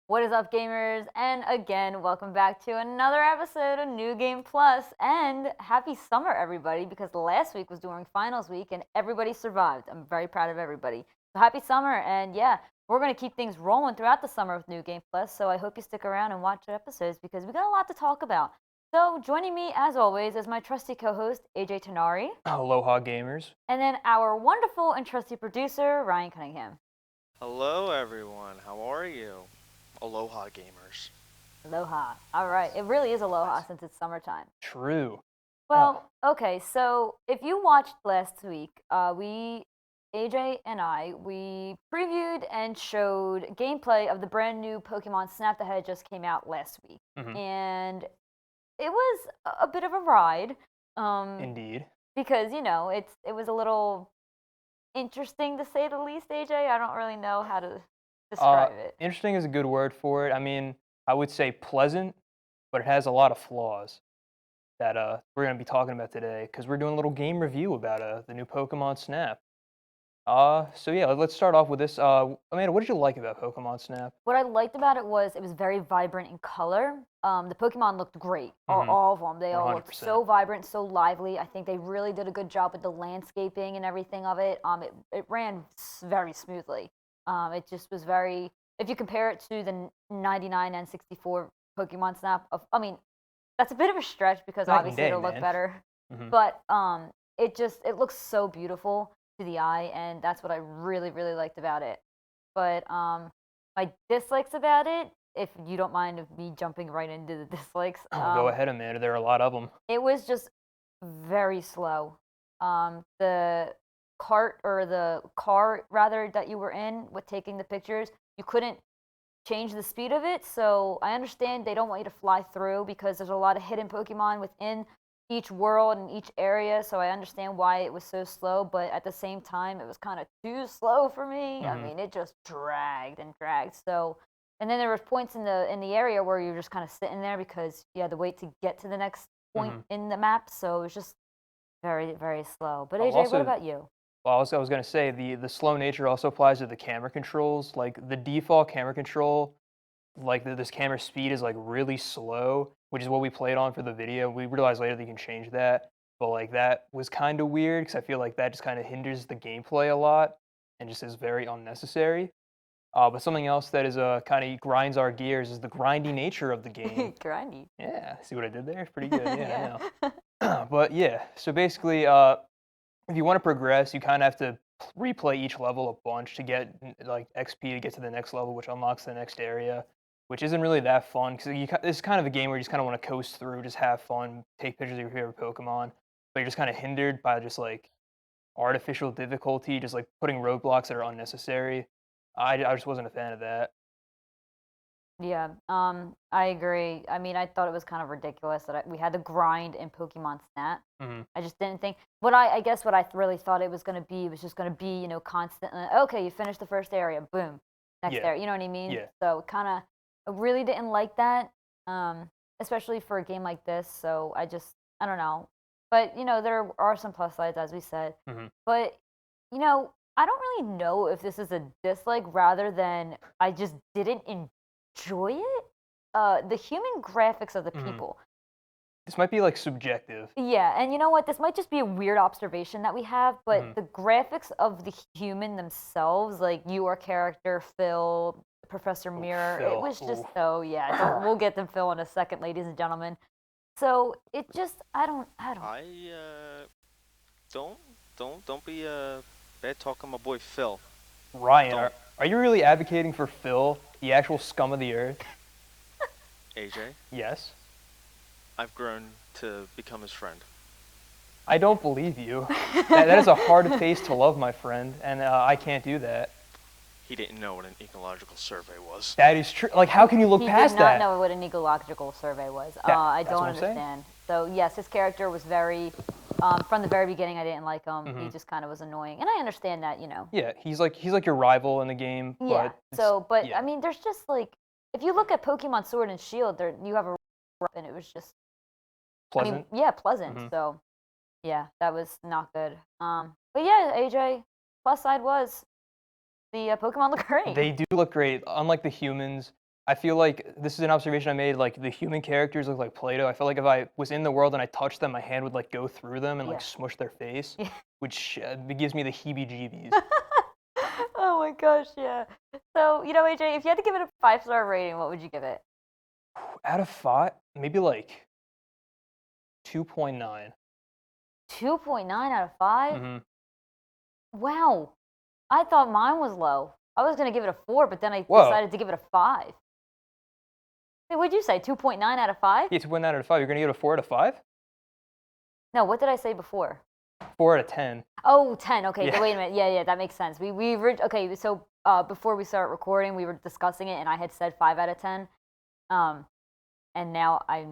What is up, gamers? And again, welcome back to another episode of New Game Plus. And happy summer, everybody, because last week was during finals week and everybody survived. I'm very proud of everybody. So happy summer. And yeah, we're going to keep things rolling throughout the summer with New Game Plus. So I hope you stick around and watch the episodes because we got a lot to talk about. So joining me, as always, is my trusty co host, AJ Tenari. Aloha gamers. And then our wonderful and trusty producer, Ryan Cunningham. Hello, everyone. How are you? Aloha, gamers. Aloha. All right. It really is aloha since it's summertime. True. Well, okay. So if you watched last week, AJ and we previewed and showed gameplay of the brand new Pokemon Snap that had just came out last week. Mhm. And it was a bit of a ride. Indeed. Because, it was a little interesting to say the least, AJ. I don't really know how to describe it. Interesting is a good word for it. I mean, I would say pleasant, but it has a lot of flaws that we're going to be talking about today because we're doing a little game review about the new Pokemon Snap. So yeah, let's start off with this. Amanda, what did you like about Pokemon Snap? What I liked about it was very vibrant in color. The Pokemon looked great, all of them. They all looked 100%. so vibrant, so lively. I think they really did a good job with the landscaping and everything of it. It ran very smoothly. It just was very. If you compare it to the 99 and 64 Pokemon Snap, I mean, that's a bit of a stretch because Night and obviously day, it'll look man. better. Mhm. But it looks so beautiful to the eye, and that's what I really, really liked about it. But my dislikes about it, if you don't mind of me jumping right into the dislikes, Go ahead, Amanda. There are a lot of them. it was just very slow. The cart or the car rather that you were in with taking the pictures, you couldn't change the speed of it. So I understand they don't want you to fly through because there's a lot of hidden Pokemon within each world and each area. So I understand why it was so slow, but at the same time, it was kind of too slow for me. I Mhm. mean, it just dragged and dragged. So, and then there was points in the area where you're just kind of sitting there because you had to wait to get to the next point in the map. So it was just very, very slow. But AJ, what about you? Well, I was going to say the slow nature also applies to the camera controls. Like the default camera control, like this camera speed is like really slow, which is what we played on for the video. We realized later that you can change that, but like that was kind of weird because I feel like that just kind of hinders the gameplay a lot and just is very unnecessary. But something else that is kind of grinds our gears is the grindy nature of the game. Grindy. Yeah, see what I did there? It's pretty good. Yeah, Yeah. I know. But yeah, so basically, if you want to progress, you kind of have to replay each level a bunch to get like XP to get to the next level, which unlocks the next area, which isn't really that fun because it's kind of a game where you just kind of want to coast through, just have fun, take pictures of your favorite Pokemon, but you're just kind of hindered by just like artificial difficulty, just like putting roadblocks that are unnecessary. I just wasn't a fan of that. Yeah, I agree. I mean, I thought it was kind of ridiculous that we had to grind in Pokemon Snap. Hmm. I just didn't think I guess what I really thought it was going to be was just going to be, constant. Okay, you finished the first area, boom, next Yeah, area. You know what I mean? yeah. So kind of, I really didn't like that, especially for a game like this. So I don't know. But there are some plus sides, as we said. Hmm. But I don't really know if this is a dislike rather than I just didn't enjoy it. The human graphics of the Hmm. people. This might be like subjective. Yeah, and you know what? This might just be a weird observation that we have, Hmm. but the graphics of the human themselves, like your character, Phil, Professor Mirror, it Phil, was just ooh. so yeah. We'll get to Phil in a second, ladies and gentlemen. So it just I don't. I don't don't be bad talking my boy Phil. Ryan, Don't. are you really advocating for Phil, the actual scum of the earth? AJ, Yes. I've grown to become his friend. I don't believe you. That is a hard face to love, my friend, and I can't do that. He didn't know what an ecological survey was. That is true. Like, how can you look He past did not that? know what an ecological survey was. I That's don't what I'm saying. understand. So yes, his character was very, from the very beginning, I didn't like him. He just kind of was annoying, and I understand that, Yeah, he's like your rival in the game, Yeah. but But yeah, I mean, there's just like, if you look at Pokemon Sword and Shield, there you have a and it was just, I mean, pleasant. yeah, pleasant. Mhm. So yeah, that was not good. But yeah, AJ, plus side was the Pokemon look great. They do look great. Unlike the humans, I feel like this is an observation I made. Like the human characters look like Play-Doh. I feel like if I was in the world and I touched them, my hand would like go through them and like Yeah. smush their face, Yeah. which gives me the heebie-jeebies. Oh my gosh, yeah. So, AJ, if you had to give it a 5-star rating, what would you give it? Out of 5, maybe like 2.9. 2.9 out of 5? Mm-hmm. Wow. I thought mine was low. I was going to give it a 4, but then I Whoa. decided to give it a 5. Hey, what'd you say? 2.9 out of 5? Yeah, 2.9 out of 5. You're gonna give it a 4 out of 5? No, what did I say before? 4 out of 10. Oh, 10. Okay, Yeah. wait a minute. Yeah, that makes sense. Okay, so before we start recording, we were discussing it, and I had said 5 out of 10. And now I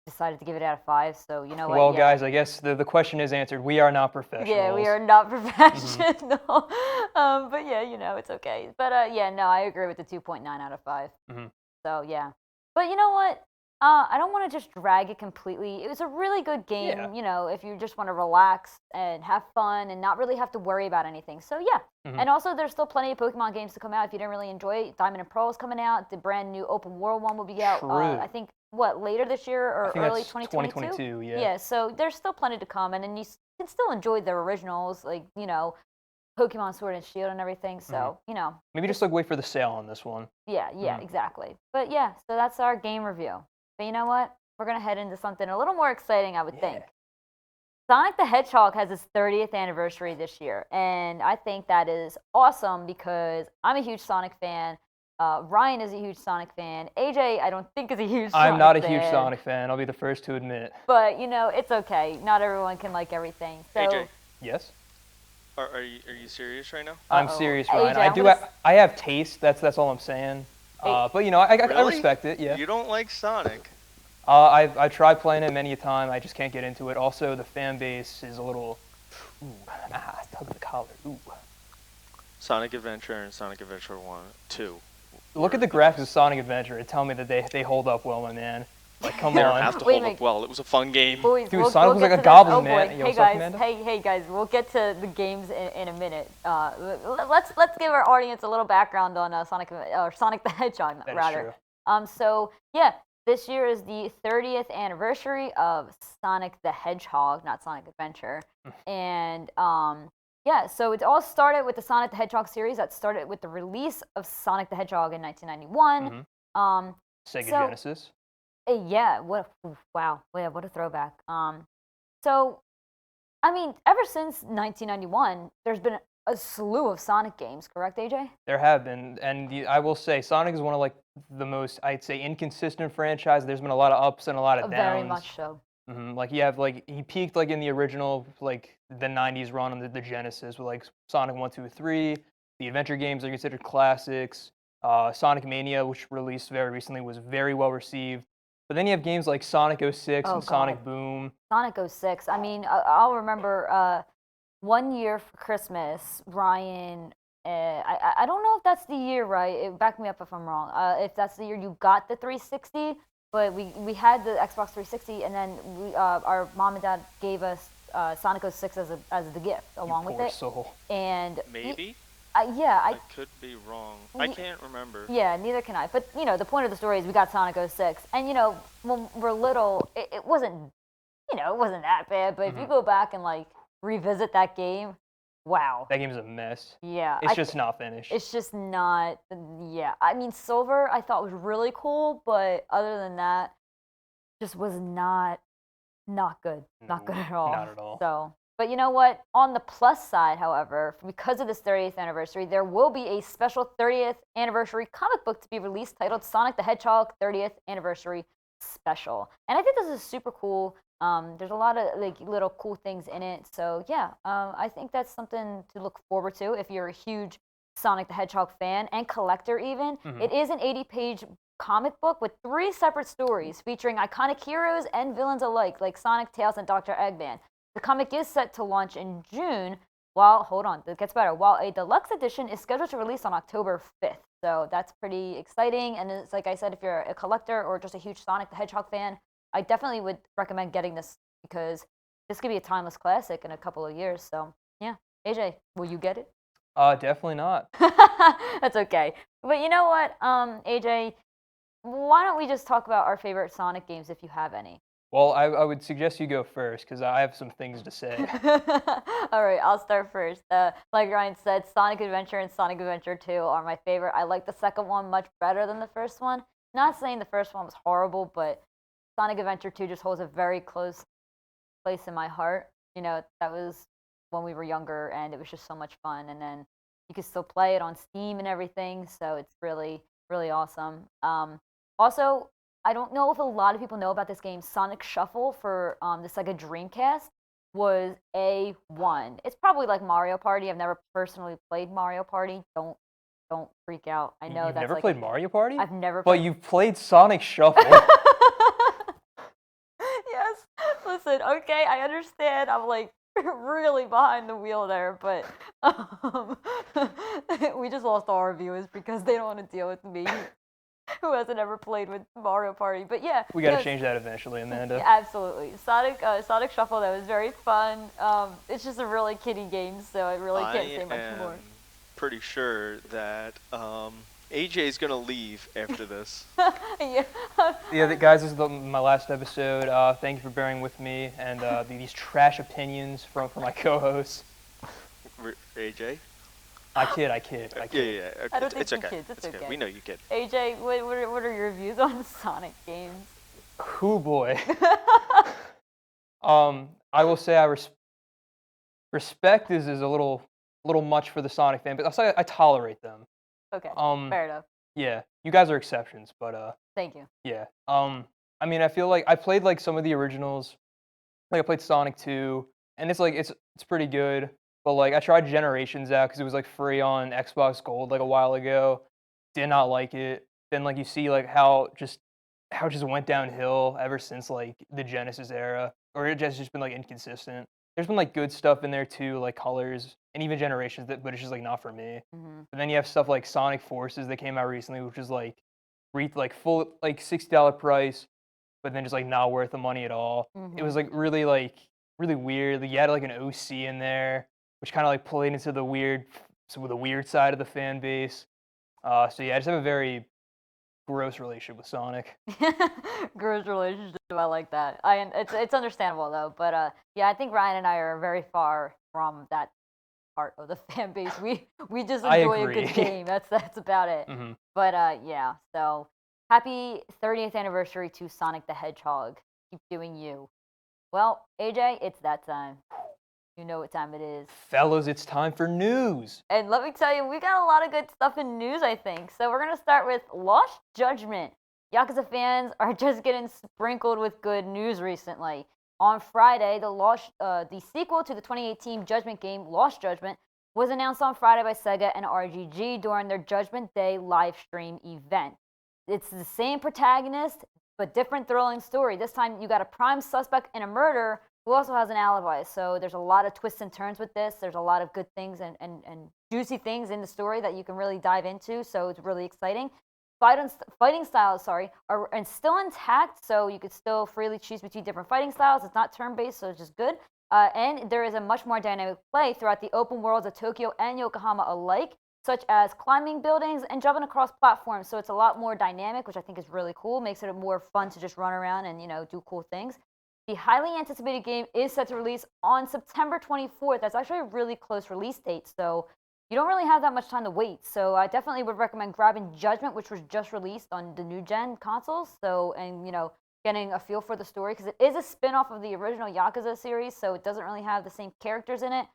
decided to give it out of 5. So you know what? Well, yeah. guys, I guess the question is answered. We are not professionals. Yeah, we are not professional. But yeah, it's okay. But yeah, no, I agree with the 2.9 out of 5. Mhm. So yeah. But you know what? I don't want to just drag it completely. It was a really good game, Yeah. if you just want to relax and have fun and not really have to worry about anything. So yeah. Mhm. And also there's still plenty of Pokemon games to come out if you didn't really enjoy it. Diamond and Pearl is coming out. The brand new open world one will be out, True. I think, later this year or I think early that's 2022? 2022, yeah. Yeah, so there's still plenty to come, and then you can still enjoy the originals, like, Pokemon Sword and Shield and everything. So, Maybe just like wait for the sale on this one. yeah, Mhm. exactly. But yeah, so that's our game review. But you know what? We're going to head into something a little more exciting, I would think. Sonic the Hedgehog has its 30th anniversary this year, and I think that is awesome because I'm a huge Sonic fan. Ryan is a huge Sonic fan. AJ, I don't think is a huge Sonic fan. I'm not a huge Sonic fan. I'll be the first to admit. But, it's okay. Not everyone can like everything. So, AJ, Yes. are you serious right now? I'm Uh-oh. serious, AJ, Ryan. I have taste. That's all I'm saying. But I Really? respect it. Yeah. You don't like Sonic? I tried playing it many a time. I just can't get into it. Also, the fan base is a little. Tug the collar. Ooh. Sonic Adventure and Sonic Adventure 2. Look at the graphics of Sonic Adventure and tell me that they hold up well, my man. Like, come They don't on. have to Wait a hold minute. up well. It was a fun game. boys, Dude, we'll Sonic was get like a to goblin, this. Oh, man. boy. Yo, Hey what's up, guys, Amanda? hey guys, we'll get to the games in a minute. Let's give our audience a little background on Sonic the Hedgehog, That is rather. true. So yeah, this year is the 30th anniversary of Sonic the Hedgehog, not Sonic Adventure, and yeah, so it all started with the Sonic the Hedgehog series that started with the release of Sonic the Hedgehog in 1991. Sega so- Genesis. Yeah, wow, yeah, what a throwback. So, I mean, ever since 1991, there's been a slew of Sonic games, correct, AJ? There have been, and I will say, Sonic is one of like the most, I'd say, inconsistent franchise. There's been a lot of ups and a lot of downs. Very much so. Like you have he peaked like in the original like the '90s run on the Genesis with like Sonic 1, 2, 3. The adventure games are considered classics. Sonic Mania, which released very recently, was very well received. But then you have games like Sonic 06 Oh, and Sonic God. Boom. Sonic 06. I mean, I'll remember one year for Christmas, Ryan. I don't know if that's the year, right? Back me up if I'm wrong. If that's the year you got the 360, but we had the Xbox 360, and then our mom and dad gave us Sonic 06 as the gift along with Poor it. soul. And Maybe? yeah, I could be wrong. I can't remember. Yeah, neither can I. But the point of the story is we got Sonic 06, and when we're little, it wasn't it wasn't that bad. But if you go back and like revisit that game, wow. That game is a mess. Yeah, It's just not finished. It's just not. Yeah, I mean, Silver I thought was really cool, but other than that, just was not good. Not good at all. Not at all. So, but you know what? On the plus side, however, because of this 30th anniversary, there will be a special 30th anniversary comic book to be released titled Sonic the Hedgehog 30th Anniversary Special. And I think this is super cool. There's a lot of like little cool things in it. So yeah, I think that's something to look forward to if you're a huge Sonic the Hedgehog fan and collector even. It is an 80-page comic book with 3 separate stories featuring iconic heroes and villains alike, like Sonic, Tails, and Dr. Eggman. The comic is set to launch in June, hold on, it gets better, while a deluxe edition is scheduled to release on October 5th. So that's pretty exciting, and it's like I said, if you're a collector or just a huge Sonic the Hedgehog fan, I definitely would recommend getting this because this could be a timeless classic in a couple of years. So yeah, AJ, will you get it? Definitely not. That's okay. But you know what, AJ, why don't we just talk about our favorite Sonic games if you have any? Well, I would suggest you go first because I have some things to say. All right, I'll start first. Like Ryan said, Sonic Adventure and Sonic Adventure 2 are my favorite. I like the second one much better than the first one. Not saying the first one was horrible, but Sonic Adventure 2 just holds a very close place in my heart. That was when we were younger, and it was just so much fun. And then you could still play it on Steam and everything, so it's really, really awesome. Also, I don't know if a lot of people know about this game. Sonic Shuffle for the Sega Dreamcast was A1. It's probably like Mario Party. I've never personally played Mario Party. Don't freak out. I know You've that's never like played Mario Party? I've never But played. you've played Sonic Shuffle. Yes. Listen, okay, I understand. I'm like really behind the wheel there, but we just lost all our viewers because they don't want to deal with me, who hasn't ever played with Mario Party. But yeah, We got to change that eventually, Amanda. absolutely. Sonic Shuffle, that was very fun. It's just a really kiddie game, so I really can't say much more. Pretty sure that AJ's gonna leave after this. Yeah. Yeah, guys, this is my last episode. Thank you for bearing with me and these trash opinions from my co-hosts. AJ? I kid. Yeah. I don't think It's you okay. kids. It's okay. We know you kid. AJ, what are your views on Sonic games? Hoo boy. I will say respect is a little much for the Sonic fan, but I'll say I tolerate them. Okay, fair enough. Yeah, you guys are exceptions, but Thank you. yeah. I mean, I feel like I played like some of the originals. Like I played Sonic 2, and it's pretty good. But like I tried Generations out because it was like free on Xbox Gold like a while ago. Did not like it. Then like you see like how it just went downhill ever since like the Genesis era, or it just been like inconsistent. There's been like good stuff in there too, like Colors and even Generations, but it's just like not for me. But then you have stuff like Sonic Forces that came out recently, which is like full like $60 price, but then just like not worth the money at all. It was like really weird. Like, you had like an OC in there, which kind of like played into the weird side of the fan base. So yeah, I just have a very gross relationship with Sonic. Gross relationship. I like that. It's understandable though, but yeah, I think Ryan and I are very far from that part of the fan base. We just enjoy a good agree. game. That's about it. But yeah, so happy 30th anniversary to Sonic the Hedgehog. Keep doing you. Well, AJ, it's that time. You know what time it is. Fellas, it's time for news. And let me tell you, we got a lot of good stuff in news, I think. So we're going to start with Lost Judgment. Yakuza fans are just getting sprinkled with good news recently. On Friday, the sequel to the 2018 Judgment game, Lost Judgment, was announced on Friday by Sega and RGG during their Judgment Day live stream event. It's the same protagonist, but different thrilling story. This time you got a prime suspect in a murder who also has an alibi. So there's a lot of twists and turns with this. There's a lot of good things and juicy things in the story that you can really dive into. So it's really exciting. Fighting styles, are still intact, so you could still freely choose between different fighting styles. It's not turn-based, so it's just good. And there is a much more dynamic play throughout the open worlds of Tokyo and Yokohama alike, such as climbing buildings and jumping across platforms. So it's a lot more dynamic, which I think is really cool. Makes it more fun to just run around and do cool things. The highly anticipated game is set to release on September 24th. That's actually a really close release date, so you don't really have that much time to wait. So I definitely would recommend grabbing Judgment, which was just released on the new gen consoles. So, and getting a feel for the story, because it is a spin-off of the original Yakuza series, so it doesn't really have the same characters in it.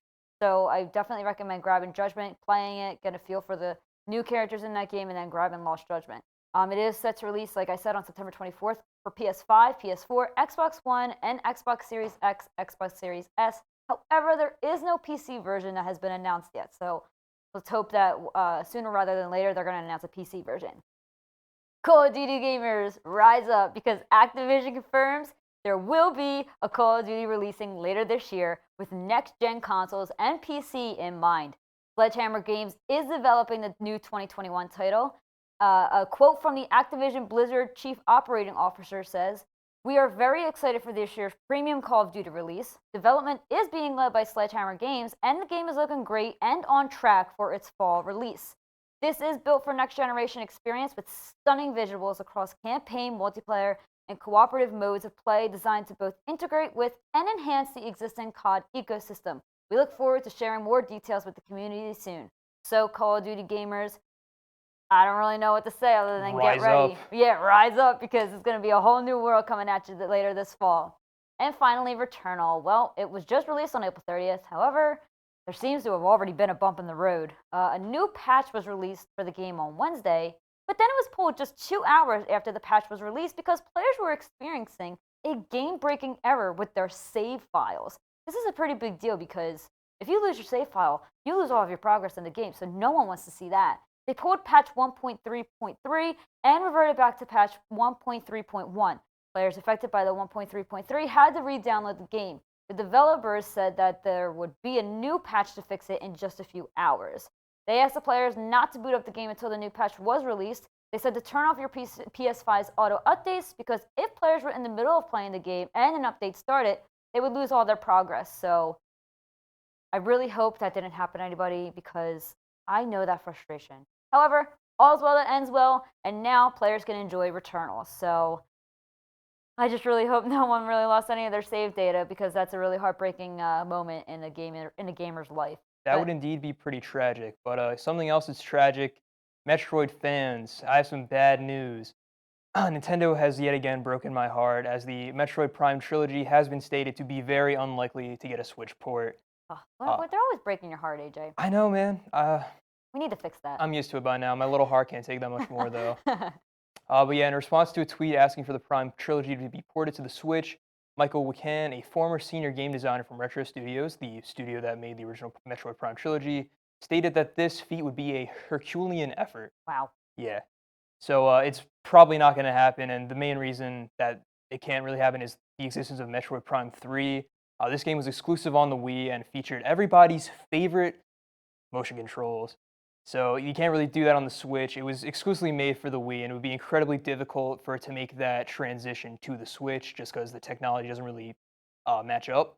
So I definitely recommend grabbing Judgment, playing it, get a feel for the new characters in that game, and then grabbing Lost Judgment. It is set to release, like I said, on September 24th for PS5, PS4, Xbox One, and Xbox Series X, Xbox Series S. However, there is no PC version that has been announced yet, so let's hope that sooner rather than later they're going to announce a PC version. Call of Duty gamers, rise up, because Activision confirms there will be a Call of Duty releasing later this year with next-gen consoles and PC in mind. Sledgehammer Games is developing the new 2021 title. A quote from the Activision Blizzard Chief Operating Officer says, "We are very excited for this year's premium Call of Duty release. Development is being led by Sledgehammer Games, and the game is looking great and on track for its fall release. This is built for next generation experience with stunning visuals across campaign, multiplayer, and cooperative modes of play designed to both integrate with and enhance the existing COD ecosystem. We look forward to sharing more details with the community soon. So, Call of Duty gamers, I don't really know what to say other than Rise get ready. up. Yeah, rise up because it's going to be a whole new world coming at you later this fall. And finally, Returnal. Well, it was just released on April 30th. However, there seems to have already been a bump in the road. A new patch was released for the game on Wednesday, but then it was pulled just 2 hours after the patch was released because players were experiencing a game-breaking error with their save files. This is a pretty big deal because if you lose your save file, you lose all of your progress in the game, so no one wants to see that. They pulled patch 1.3.3 and reverted back to patch 1.3.1. Players affected by the 1.3.3 had to re-download the game. The developers said that there would be a new patch to fix it in just a few hours. They asked the players not to boot up the game until the new patch was released. They said to turn off your PS5's auto updates because if players were in the middle of playing the game and an update started, they would lose all their progress. So I really hope that didn't happen to anybody because I know that frustration. However, all's well that ends well, and now players can enjoy Returnal. So I just really hope no one really lost any of their save data because that's a really heartbreaking moment in a gamer's life. That would indeed be pretty tragic. But something else that's tragic, Metroid fans, I have some bad news. Nintendo has yet again broken my heart as the Metroid Prime trilogy has been stated to be very unlikely to get a Switch port. They're always breaking your heart, AJ. I know, man. We need to fix that. I'm used to it by now. My little heart can't take that much more, though. But yeah, in response to a tweet asking for the Prime trilogy to be ported to the Switch, Michael Wakan, a former senior game designer from Retro Studios, the studio that made the original Metroid Prime trilogy, stated that this feat would be a Herculean effort. Wow. Yeah. So it's probably not going to happen, and the main reason that it can't really happen is the existence of Metroid Prime 3. This game was exclusive on the Wii and featured everybody's favorite motion controls. So you can't really do that on the Switch. It was exclusively made for the Wii, and it would be incredibly difficult for it to make that transition to the Switch just because the technology doesn't really match up.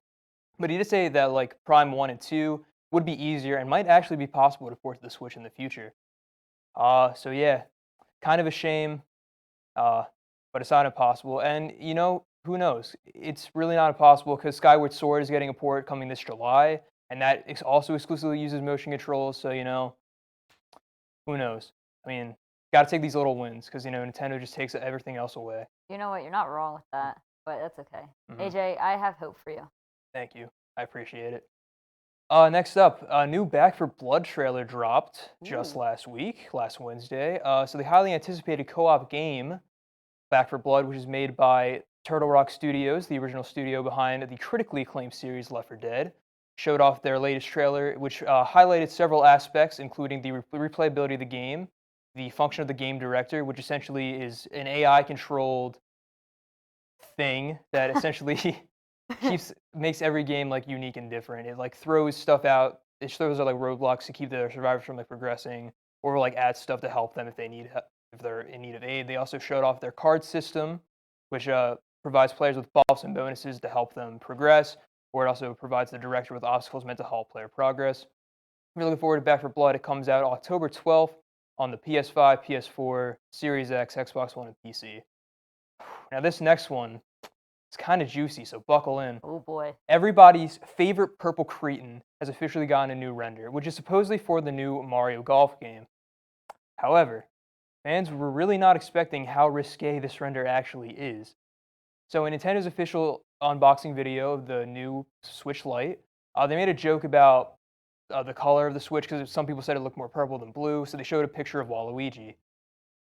But he did say that like Prime 1 and 2 would be easier and might actually be possible to port to the Switch in the future. So yeah, kind of a shame, but it's not impossible. And you know, who knows? It's really not impossible because Skyward Sword is getting a port coming this July, and that also exclusively uses motion controls. So you know, who knows? I mean, got to take these little wins because you know Nintendo just takes everything else away. You know what? You're not wrong with that, but that's okay. Mhm. AJ, I have hope for you. Thank you. I appreciate it. Next up, a new Back for Blood trailer dropped just Ooh. last Wednesday. So the highly anticipated co-op game, Back for Blood, which is made by Turtle Rock Studios, the original studio behind the critically acclaimed series Left 4 Dead, showed off their latest trailer, which highlighted several aspects, including the replayability of the game, the function of the game director, which essentially is an AI-controlled thing that essentially makes every game like unique and different. It like throws stuff out. It throws out like roadblocks to keep the survivors from like progressing, or like adds stuff to help them if they're in need of aid. They also showed off their card system, which provides players with buffs and bonuses to help them progress, or it also provides the director with obstacles meant to halt player progress. We're looking forward to Back for Blood. It comes out October 12th on the PS5, PS4, Series X, Xbox One, and PC. Now this next one, it's kind of juicy, so buckle in. Oh boy. Everybody's favorite purple cretin has officially gotten a new render, which is supposedly for the new Mario Golf game. However, fans were really not expecting how risque this render actually is. So in Nintendo's official unboxing video of the new Switch Lite, they made a joke about the color of the Switch because some people said it looked more purple than blue, so they showed a picture of Waluigi.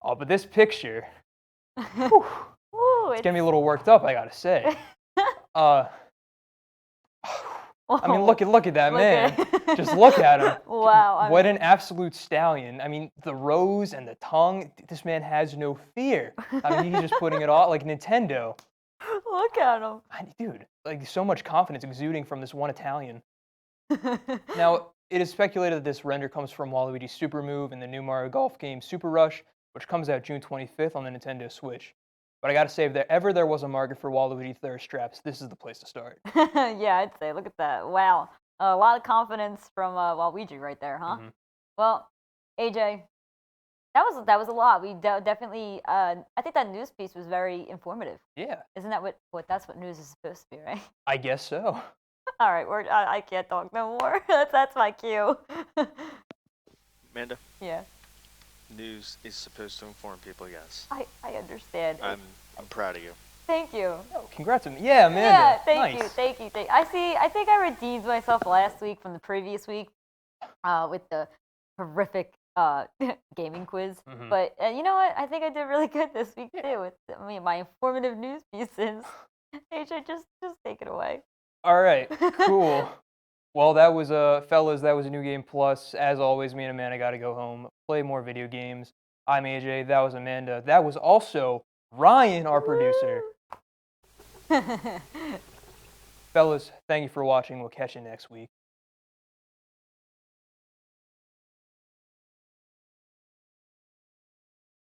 But this picture, whew, Ooh, it's getting me a little worked up, I gotta say. I mean, look at that man. Just look at him. Wow. What an absolute stallion. I mean, the rose and the tongue, this man has no fear. I mean, he's just putting it all like Nintendo. Look at him. Dude, like so much confidence exuding from this one Italian. Now, it is speculated that this render comes from Waluigi's Super Move in the new Mario Golf game Super Rush, which comes out June 25th on the Nintendo Switch. But I gotta say, if there was a market for Waluigi thirst traps, this is the place to start. Yeah, I'd say. Look at that. Wow. A lot of confidence from Waluigi right there, huh? Mhm. Well, AJ, That was a lot. We definitely. I think that news piece was very informative. Yeah, Isn't that what that's what news is supposed to be, right? I guess so. All right, I can't talk no more. That's my cue. Amanda, Yeah, news is supposed to inform people. Yes, I understand. I'm proud of you. Thank you. Oh, congrats on me. Yeah, Amanda. Yeah, thank nice. you, thank you, thank. I see. I think I redeemed myself last week from the previous week, with the horrific gaming quiz. Mhm. But you know what? I think I did really good this week Yeah. too with my informative news pieces. AJ, just take it away. All right, cool. Well, that was fellas. That was a New Game Plus. As always, me and Amanda got to go home, play more video games. I'm AJ. That was Amanda. That was also Ryan, our producer. Fellas, thank you for watching. We'll catch you next week.